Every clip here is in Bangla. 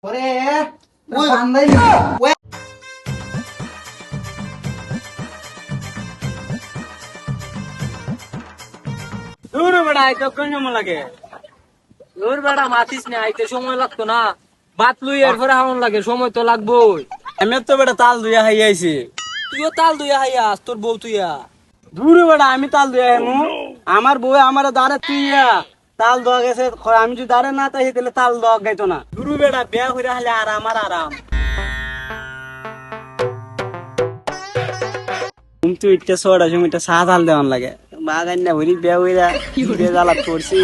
ওরে ওই বান্দাইলি ওই দূর বেড়া আইতে কোন সময় লাগে? দূর বেড়া মাতিস না, আইতে সময় লাগতো না। বাত লুই এরপরে হামন লাগে, সময় তো লাগবোই। আমি তো বেটা তাল দুইয়া খাই আইছি। তুইও তাল দুইয়া হাইয়াস, তোর বউ তুইয়া। দূর বেটা আমি তাল দুইয়া হেমু। আমার বউ আমার দাঁড়ে তুইয়া তাল দোয়া গেছে। আমি যদি দাঁড়ে না তাই তাহলে তাল দোয়া গাইতো না। দূর বেটা বিয়া হইরা হলে আরাম আর আরাম। কিন্তু ইটটা সোড়া জমিটা চা তাল দেওয়ান লাগে। বাগান না ভরি বিয়া হইরা বিয়া জ্বালা করছি।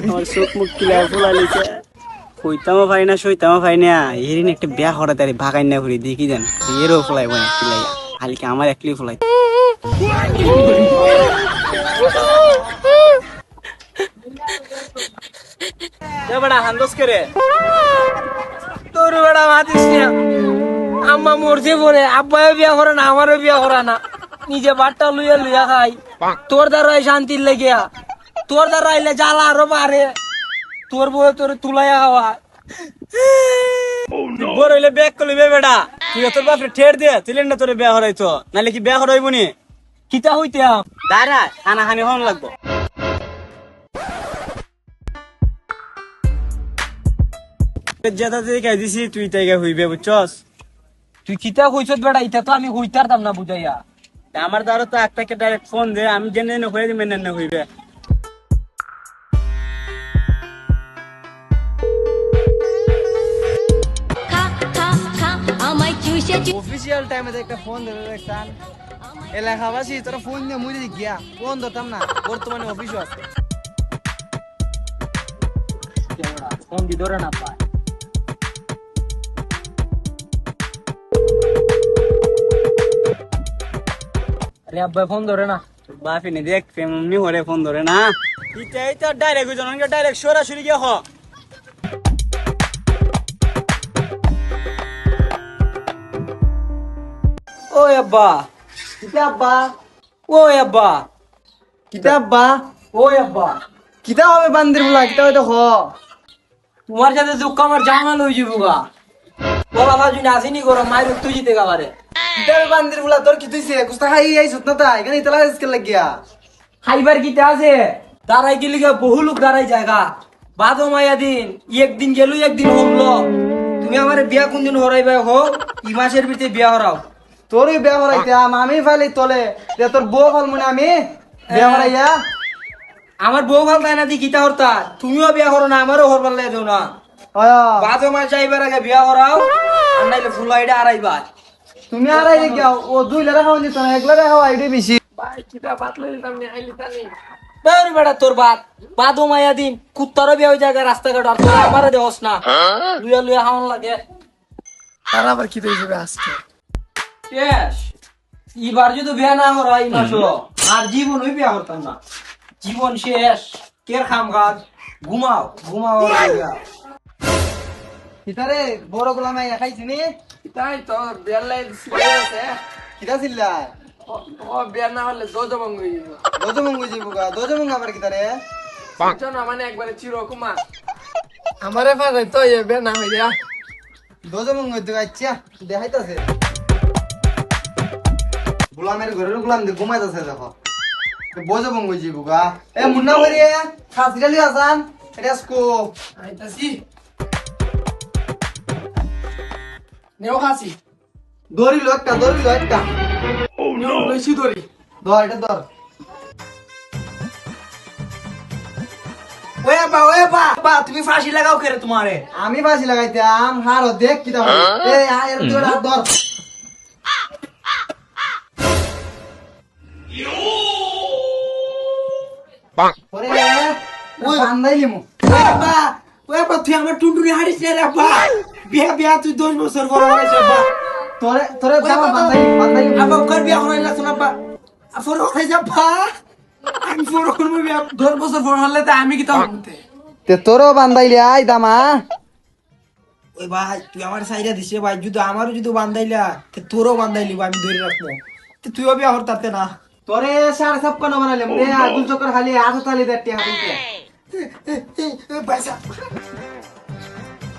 আমার চোখ মুখ কিলা ফুলা নিছে। কইতামও পাই না সইতামও পাই না। এরিন একটা বিয়া করা তারি বাগান না ভরি দেখি যান এরও ফুলাই বনে কিলাই হালকে আমার একলি ফুলাই। বেড়া হান্দোস করে তোর বেড়া মাতিস না। আম্মা মরছে পরে আব্বাও বিয়া করে না, আমারও বিয়া করা না। নিজে বাট্টা লুইয়া লুইয়া খাই। তোর দ্বারাই শান্তির লেগিয়া, তোর দ্বারা আইলে জ্বালা আরো বাড়ে। তোর বউ তোর তুলাইয়া খাওয়া। বড় হইলে ব্যাগ করলিবে বেড়া। তুই তোর বাপরে ঠের দিয়ে তুলেন না তোর বিয়া হরাইতো নাহলে কি বিয়া হরাইব নি? কিতা হইতাম দাঁড়া খানা খানি হন লাগবো। যেটা দেখে দিছি তুই তাইকে হইবে বুঝছস। তুই কিতা কইছত বেড়া, ইটা তো আমি হইতারতাম না বুঝাইয়া। আমার দ্বারা তো একটাকে ডাইরেক্ট ফোন দে, আমি জেনে হয়ে যাবে না হইবে। অফিসিয়াল টাইমে একটা ফোন ধরে দেখছেন এলাকাবাসী তোরা ফোন দিয়ে মুড়ি গিয়া ফোন ধরতাম না, বর্তমানে অফিসও আছে। ফোন দি ধরে না পায়। আরে আব্বা ফোন ধরে না। বাপি নে দেখ মম্মি হরে ফোন ধরে না। এটাই তো ডাইরেক্ট হইজন ডাইরেক্ট সরাসরি গিয়ে হ। ওই আব্বা, কিতা আব্বা? ওই আব্বা, কিতা আব্বা? ওই আব্বা, কিতা হবে বান্দির বলা? কিতা হয়তো হ। তোমার সাথে দুঃখ আমার জামাল হয়ে যাবো গা। বলা ভাজু না আসিনি করো মায়ের তুই জিতে গাবারে। কিতা হবে বান্দির বলা? তোর কি তুইছে কুস্তা খাই আইছত না তা এখানে ইতলা আজকে লাগিয়া খাইবার কিতা আছে? দাঁড়াই গেলি গা, বহু লোক দাঁড়াই জায়গা। বাদো মায়া দিন, একদিন গেল একদিন হলো। তুমি আমার বিয়া কোন দিন হরাইবা হো? ই মাসের ভিতরে বিয়া হরাও। তোরই বিয়া হরাইতাম আমি ফালি তলে যে তোর বউ ফাল মনে আমি বিয়া হরাইয়া। আমার বউ ভাল তাই না দি কিতা হরতা? তুমিও বিয়া করো না, আমারও হরবার লাগে যাও না। বাদো মাস যাইবার আগে বিয়া হরাও, আর নাইলে ফুলাইডা আড়াইবা। তুমি আর আইলে গিয়া ও 2 লাখ খাওয়া দিত না, 1 লাখ খাওয়া আইডি বেশি। বের বেড়া তোর বাদো মায়া দিন কুত্তারও বিয়া হয়ে জায়গা রাস্তাঘাট, আর তোর আমারে দেহস না। লুয়া লুয়া হাওন লাগে। আর আবার কি হইবে আজকে? শেষ। এবার যদি বিয়া না হরা এই মাস আর জীবন ওই বিয়া করতাম না। জীবন শেষ। কের খাম কাজ, ঘুমাও ঘুমাও। কিতারে বড় গোলামাই খাইছি নি? তাই তো বিয়ার লাই আছে। কিতা ছিল্লাই ও বিয়ার না হলে দোজবঙ্গ হয়ে যাবে। দজমঙ্গ জিবুগা দজমঙ্গ আবার কিতারে না মানে একবারে চিরকুমার আমারে ফাঁসে তো এ বিয়ার না হয়ে যা। দজমঙ্গ দিকে আচ্ছা দেখাইতাছে গোলামের ঘরের গোলাম দিয়ে ঘুমাইতাছে দেখো। বজবঙ্গ জিবুগা এ মুন্না করি খাসিরালি আসান এটা স্কো আইতাছি নেও খাসি দড়ি লো একটা নেও লইছি ধরি। ধর এটা ধর। ওয়ে বা তুমি ফাঁসি লাগাও কেরে তোমারে? আমি বাজি লাগাইতাম হার দেখ কিতা হয়। এই এর দুইটা হাত ধর। ওরে ওই বান্দাইলি মু ওয়ে বা তুই আমার টুনটুনি হারিস রে বা। বিয়া বিয়া তুই 10 বছর বড় হইছিস বা। তোরে তোরে দাও বান্দাইলি আবার কর বিয়া হরাই লাগছ না বা। ফর হরাই যা বা। আমি ফর করব বিয়া 10 বছর বড় হলে তা আমি কি তা হতে? তে তোরও বান্দাইলি আই দামা। ওই ভাই তুই আমার সাইডে দিছে ভাই, যদি আমারও যদি বান্ধাইলা তে তোরও বান্ধাইলি আমি ধরে রাখবো। তুইও বিয়া হরতাতে না। তোরে সার সব কোন বানাইলে রে আগুল চক্কর খালি হাতে তালি দেটি হাতে পয়সা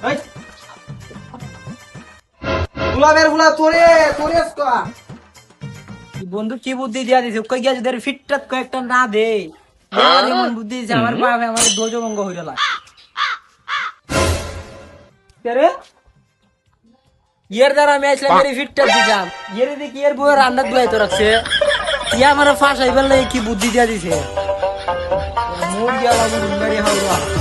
এই গোলাপের ফুলা তোরে তোরে আজকা বন্ধু কি বুদ্ধি দিয়া দিছে কই গিয়া যদি ফিটটাত কয়েকটা না দে আমার এমন বুদ্ধি দিছে আমার বাবা আমার দোজভঙ্গ হইল না রে ইয়ার দ্বারা আমি আসলাম এর ফিটটাত দিলাম এর দেখি এর বউয়ের রান্না দুয়াই তো রাখছে কি আমার ফাঁসাইবার লাগে কি বুদ্ধি দিয়া দিছে মোর গিয়া লাগু মেরে হাওয়া